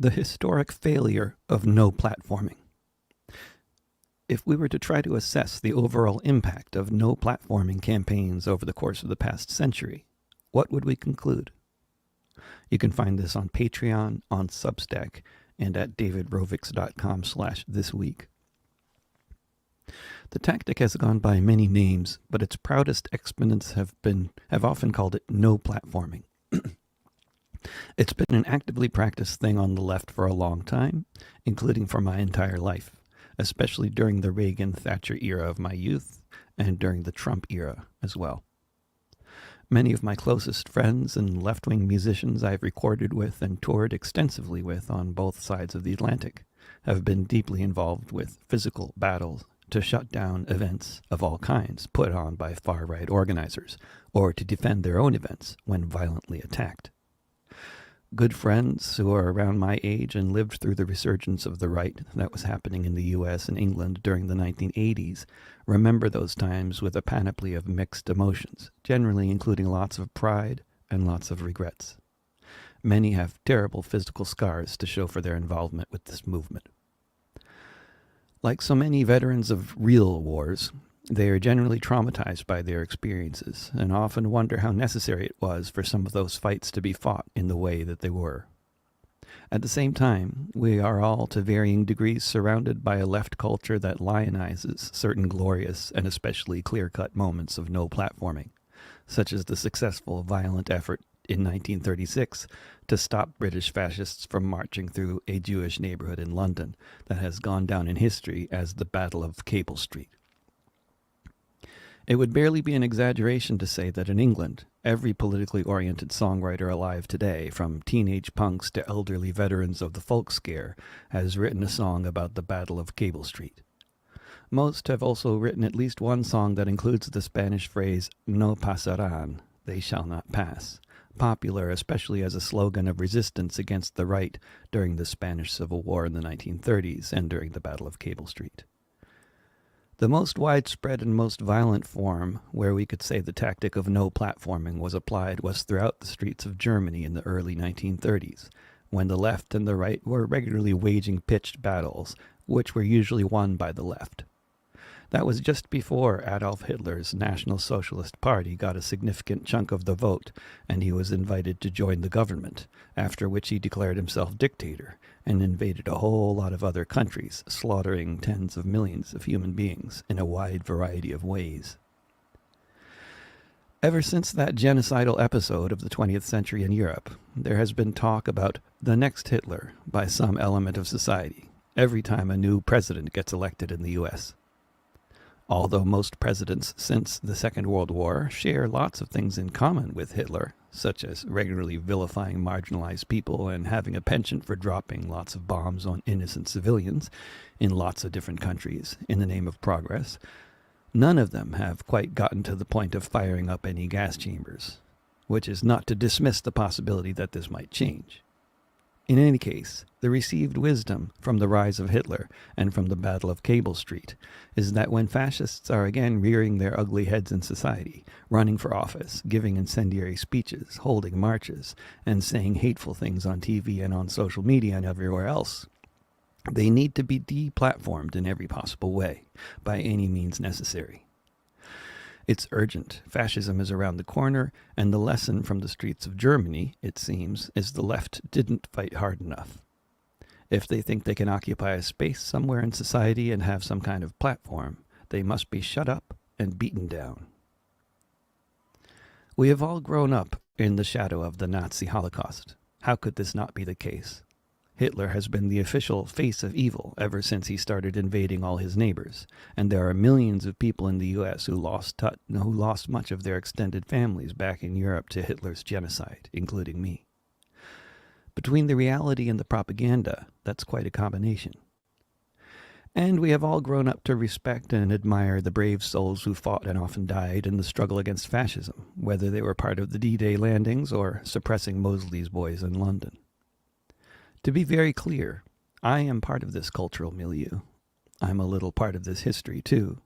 The historic failure of no platforming. If we were to try to assess the overall impact of no platforming campaigns over the course of the past century, what would we conclude? You can find this on Patreon, on Substack, and at davidrovics.com/thisweek. The tactic has gone by many names, but its proudest exponents have often called it no platforming. It's been an actively practiced thing on the left for a long time, including for my entire life, especially during the Reagan-Thatcher era of my youth and during the Trump era as well. Many of my closest friends and left-wing musicians I've recorded with and toured extensively with on both sides of the Atlantic have been deeply involved with physical battles to shut down events of all kinds put on by far-right organizers, or to defend their own events when violently attacked. Good friends who are around my age and lived through the resurgence of the right that was happening in the US and England during the 1980s remember those times with a panoply of mixed emotions, generally including lots of pride and lots of regrets. Many have terrible physical scars to show for their involvement with this movement. Like so many veterans of real wars, they are generally traumatized by their experiences and often wonder how necessary it was for some of those fights to be fought in the way that they were. At the same time, we are all to varying degrees surrounded by a left culture that lionizes certain glorious and especially clear-cut moments of no platforming, such as the successful violent effort in 1936 to stop British fascists from marching through a Jewish neighborhood in London that has gone down in history as the Battle of Cable Street. It would barely be an exaggeration to say that in England, every politically oriented songwriter alive today, from teenage punks to elderly veterans of the folk scare, has written a song about the Battle of Cable Street. Most have also written at least one song that includes the Spanish phrase, "No pasarán," they shall not pass, popular especially as a slogan of resistance against the right during the Spanish Civil War in the 1930s and during the Battle of Cable Street. The most widespread and most violent form where we could say the tactic of no platforming was applied was throughout the streets of Germany in the early 1930s, when the left and the right were regularly waging pitched battles, which were usually won by the left. That was just before Adolf Hitler's National Socialist Party got a significant chunk of the vote, and he was invited to join the government, after which he declared himself dictator and invaded a whole lot of other countries, slaughtering tens of millions of human beings in a wide variety of ways. Ever since that genocidal episode of the 20th century in Europe, there has been talk about the next Hitler by some element of society every time a new president gets elected in the U.S. Although most presidents since the Second World War share lots of things in common with Hitler, such as regularly vilifying marginalized people and having a penchant for dropping lots of bombs on innocent civilians in lots of different countries in the name of progress, none of them have quite gotten to the point of firing up any gas chambers, which is not to dismiss the possibility that this might change. In any case, the received wisdom from the rise of Hitler and from the Battle of Cable Street is that when fascists are again rearing their ugly heads in society, running for office, giving incendiary speeches, holding marches, and saying hateful things on TV and on social media and everywhere else, they need to be deplatformed in every possible way, by any means necessary. It's urgent. Fascism is around the corner, and the lesson from the streets of Germany, it seems, is the left didn't fight hard enough. If they think they can occupy a space somewhere in society and have some kind of platform, they must be shut up and beaten down. We have all grown up in the shadow of the Nazi Holocaust. How could this not be the case? Hitler has been the official face of evil ever since he started invading all his neighbors, and there are millions of people in the U.S. who lost much of their extended families back in Europe to Hitler's genocide, including me. Between the reality and the propaganda, that's quite a combination. And we have all grown up to respect and admire the brave souls who fought and often died in the struggle against fascism, whether they were part of the D-Day landings or suppressing Mosley's boys in London. To be very clear, I am part of this cultural milieu. I'm a little part of this history, too.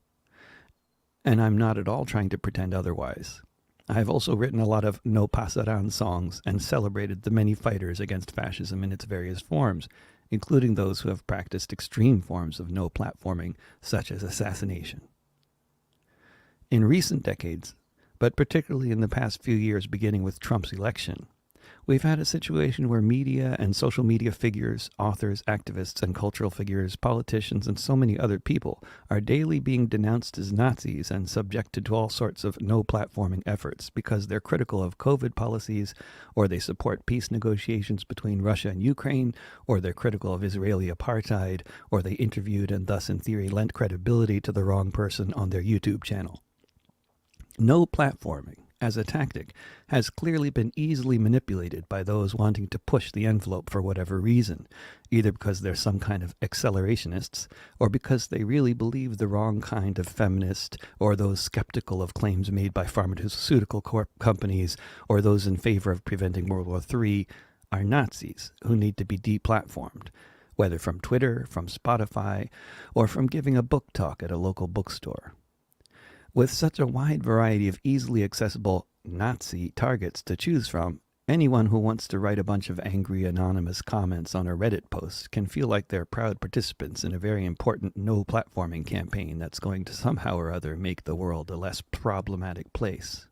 And I'm not at all trying to pretend otherwise. I have also written a lot of no pasaran songs and celebrated the many fighters against fascism in its various forms, including those who have practiced extreme forms of no platforming, such as assassination. In recent decades, but particularly in the past few years beginning with Trump's election, we've had a situation where media and social media figures, authors, activists, and cultural figures, politicians, and so many other people are daily being denounced as Nazis and subjected to all sorts of no-platforming efforts because they're critical of COVID policies, or they support peace negotiations between Russia and Ukraine, or they're critical of Israeli apartheid, or they interviewed and thus in theory lent credibility to the wrong person on their YouTube channel. No platforming, as a tactic, has clearly been easily manipulated by those wanting to push the envelope for whatever reason, either because they're some kind of accelerationists, or because they really believe the wrong kind of feminist, or those skeptical of claims made by pharmaceutical companies, or those in favor of preventing World War III, are Nazis who need to be deplatformed, whether from Twitter, from Spotify, or from giving a book talk at a local bookstore. With such a wide variety of easily accessible Nazi targets to choose from, anyone who wants to write a bunch of angry anonymous comments on a Reddit post can feel like they're proud participants in a very important no-platforming campaign that's going to somehow or other make the world a less problematic place.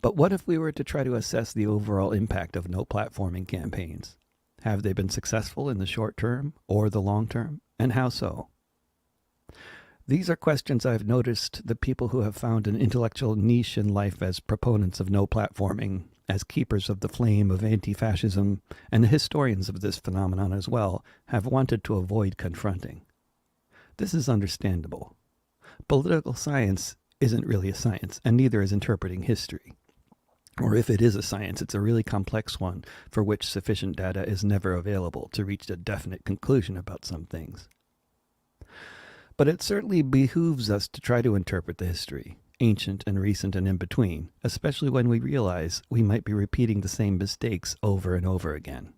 But what if we were to try to assess the overall impact of no-platforming campaigns? Have they been successful in the short term or the long term, and how so? These are questions I've noticed the people who have found an intellectual niche in life as proponents of no platforming, as keepers of the flame of anti-fascism, and the historians of this phenomenon as well, have wanted to avoid confronting. This is understandable. Political science isn't really a science, and neither is interpreting history. Or if it is a science, it's a really complex one for which sufficient data is never available to reach a definite conclusion about some things. But it certainly behooves us to try to interpret the history, ancient and recent and in between, especially when we realize we might be repeating the same mistakes over and over again.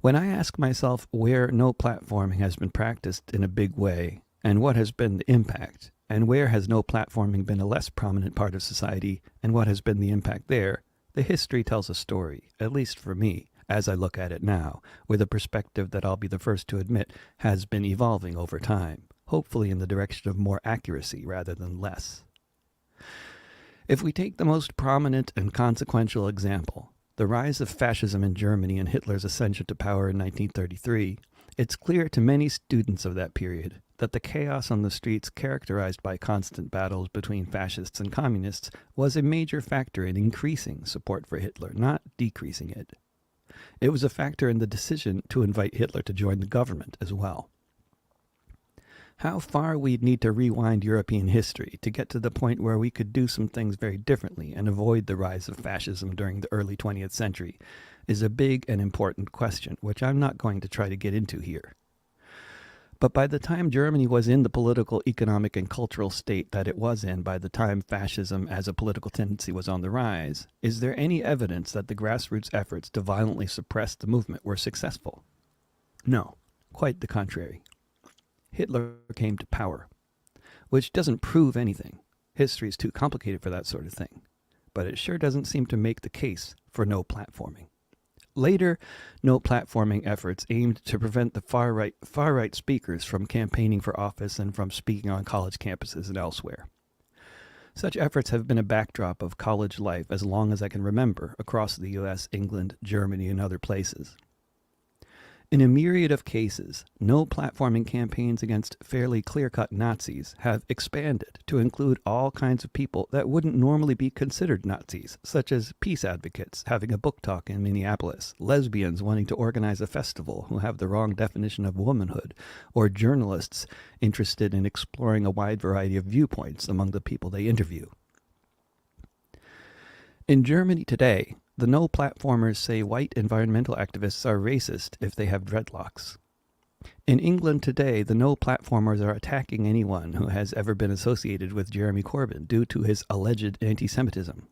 When I ask myself where no platforming has been practiced in a big way, and what has been the impact, and where has no platforming been a less prominent part of society, and what has been the impact there, the history tells a story, at least for me, as I look at it now, with a perspective that I'll be the first to admit has been evolving over time, hopefully in the direction of more accuracy rather than less. If we take the most prominent and consequential example, the rise of fascism in Germany and Hitler's ascension to power in 1933, it's clear to many students of that period that the chaos on the streets characterized by constant battles between fascists and communists was a major factor in increasing support for Hitler, not decreasing it. It was a factor in the decision to invite Hitler to join the government as well. How far we'd need to rewind European history to get to the point where we could do some things very differently and avoid the rise of fascism during the early 20th century is a big and important question, which I'm not going to try to get into here. But by the time Germany was in the political, economic, and cultural state that it was in by the time fascism as a political tendency was on the rise, is there any evidence that the grassroots efforts to violently suppress the movement were successful? No, quite the contrary. Hitler came to power, which doesn't prove anything. History is too complicated for that sort of thing. But it sure doesn't seem to make the case for no platforming. Later, no platforming efforts aimed to prevent the far-right speakers from campaigning for office and from speaking on college campuses and elsewhere. Such efforts have been a backdrop of college life as long as I can remember across the US, England, Germany, and other places. In a myriad of cases, no platforming campaigns against fairly clear-cut Nazis have expanded to include all kinds of people that wouldn't normally be considered Nazis, such as peace advocates having a book talk in Minneapolis, lesbians wanting to organize a festival who have the wrong definition of womanhood, or journalists interested in exploring a wide variety of viewpoints among the people they interview. In Germany today, the no-platformers say white environmental activists are racist if they have dreadlocks. In England today, the no-platformers are attacking anyone who has ever been associated with Jeremy Corbyn due to his alleged anti-Semitism.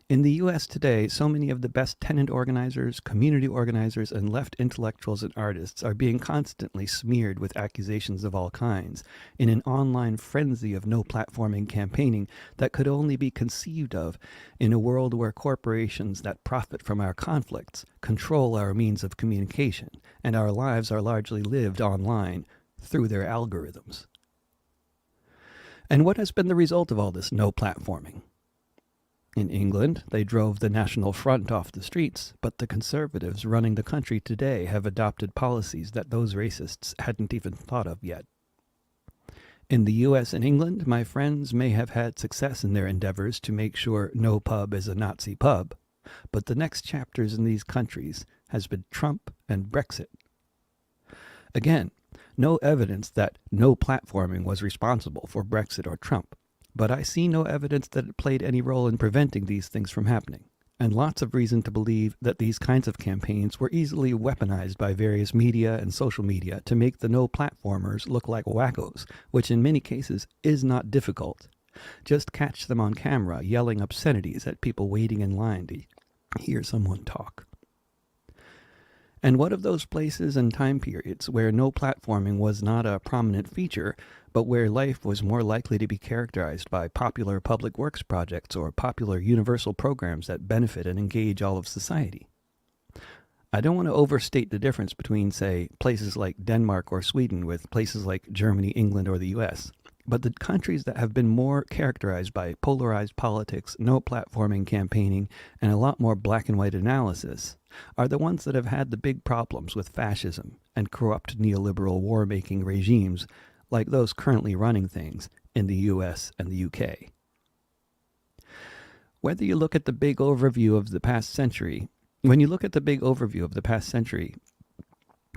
In the US today, so many of the best tenant organizers, community organizers, and left intellectuals and artists are being constantly smeared with accusations of all kinds in an online frenzy of no platforming campaigning that could only be conceived of in a world where corporations that profit from our conflicts control our means of communication, and our lives are largely lived online through their algorithms. And what has been the result of all this no platforming? In England, they drove the National Front off the streets, but the Conservatives running the country today have adopted policies that those racists hadn't even thought of yet. In the US and England, my friends may have had success in their endeavors to make sure no pub is a Nazi pub, but the next chapters in these countries has been Trump and Brexit. Again, no evidence that no platforming was responsible for Brexit or Trump. But I see no evidence that it played any role in preventing these things from happening, and lots of reason to believe that these kinds of campaigns were easily weaponized by various media and social media to make the no-platformers look like wackos, which in many cases is not difficult. Just catch them on camera yelling obscenities at people waiting in line to hear someone talk. And what of those places and time periods where no platforming was not a prominent feature, but where life was more likely to be characterized by popular public works projects or popular universal programs that benefit and engage all of society? I don't want to overstate the difference between, say, places like Denmark or Sweden with places like Germany, England, or the US. But the countries that have been more characterized by polarized politics, no platforming campaigning, and a lot more black and white analysis are the ones that have had the big problems with fascism and corrupt neoliberal war-making regimes like those currently running things in the US and the UK. Whether you look at the big overview of the past century, when you look at the big overview of the past century,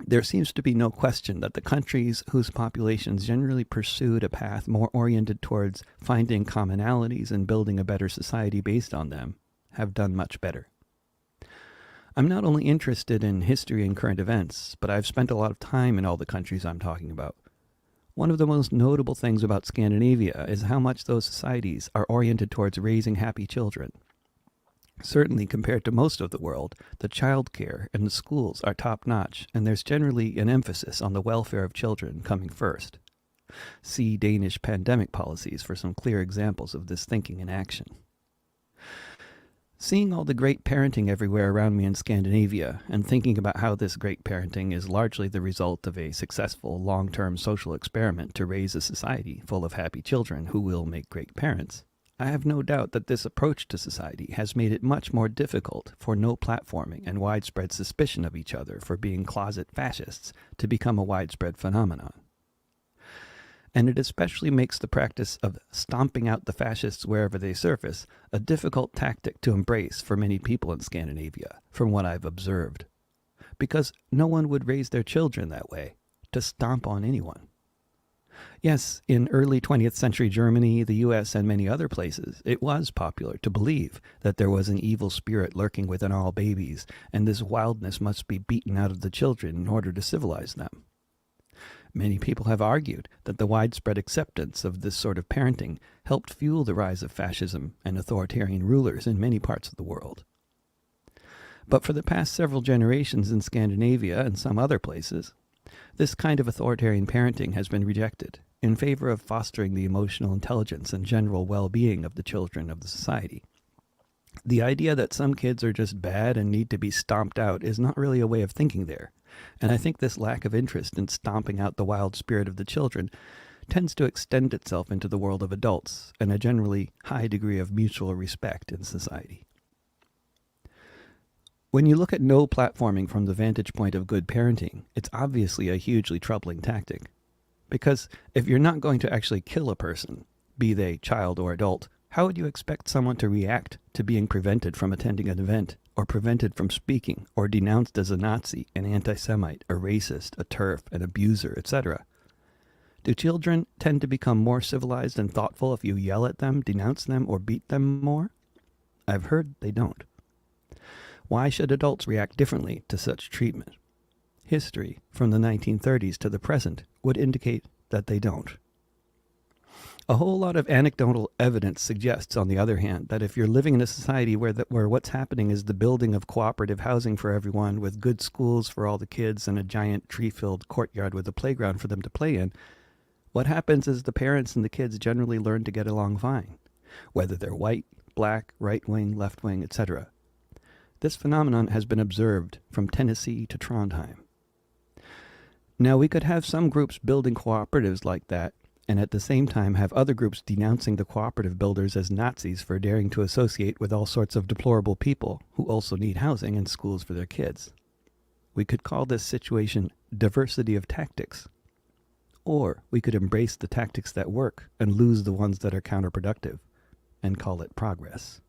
there seems to be no question that the countries whose populations generally pursued a path more oriented towards finding commonalities and building a better society based on them have done much better. I'm not only interested in history and current events, but I've spent a lot of time in all the countries I'm talking about. One of the most notable things about Scandinavia is how much those societies are oriented towards raising happy children. Certainly, compared to most of the world, the child care and the schools are top-notch, and there's generally an emphasis on the welfare of children coming first. See Danish pandemic policies for some clear examples of this thinking in action. Seeing all the great parenting everywhere around me in Scandinavia, and thinking about how this great parenting is largely the result of a successful long-term social experiment to raise a society full of happy children who will make great parents, I have no doubt that this approach to society has made it much more difficult for no platforming and widespread suspicion of each other for being closet fascists to become a widespread phenomenon. And it especially makes the practice of stomping out the fascists wherever they surface a difficult tactic to embrace for many people in Scandinavia, from what I've observed. Because no one would raise their children that way, to stomp on anyone. Yes, in early 20th century Germany, the US, and many other places, it was popular to believe that there was an evil spirit lurking within all babies, and this wildness must be beaten out of the children in order to civilize them. Many people have argued that the widespread acceptance of this sort of parenting helped fuel the rise of fascism and authoritarian rulers in many parts of the world. But for the past several generations in Scandinavia and some other places, this kind of authoritarian parenting has been rejected in favor of fostering the emotional intelligence and general well-being of the children of the society. The idea that some kids are just bad and need to be stomped out is not really a way of thinking there, and I think this lack of interest in stomping out the wild spirit of the children tends to extend itself into the world of adults and a generally high degree of mutual respect in society. When you look at no platforming from the vantage point of good parenting, it's obviously a hugely troubling tactic. Because if you're not going to actually kill a person, be they child or adult, how would you expect someone to react to being prevented from attending an event, or prevented from speaking, or denounced as a Nazi, an anti-Semite, a racist, a TERF, an abuser, etc.? Do children tend to become more civilized and thoughtful if you yell at them, denounce them, or beat them more? I've heard they don't. Why should adults react differently to such treatment? History, from the 1930s to the present, would indicate that they don't. A whole lot of anecdotal evidence suggests, on the other hand, that if you're living in a society where what's happening is the building of cooperative housing for everyone, with good schools for all the kids and a giant tree-filled courtyard with a playground for them to play in, what happens is the parents and the kids generally learn to get along fine, whether they're white, black, right wing, left wing, etc. This phenomenon has been observed from Tennessee to Trondheim. Now, we could have some groups building cooperatives like that, and at the same time have other groups denouncing the cooperative builders as Nazis for daring to associate with all sorts of deplorable people who also need housing and schools for their kids. We could call this situation diversity of tactics. Or we could embrace the tactics that work and lose the ones that are counterproductive and call it progress.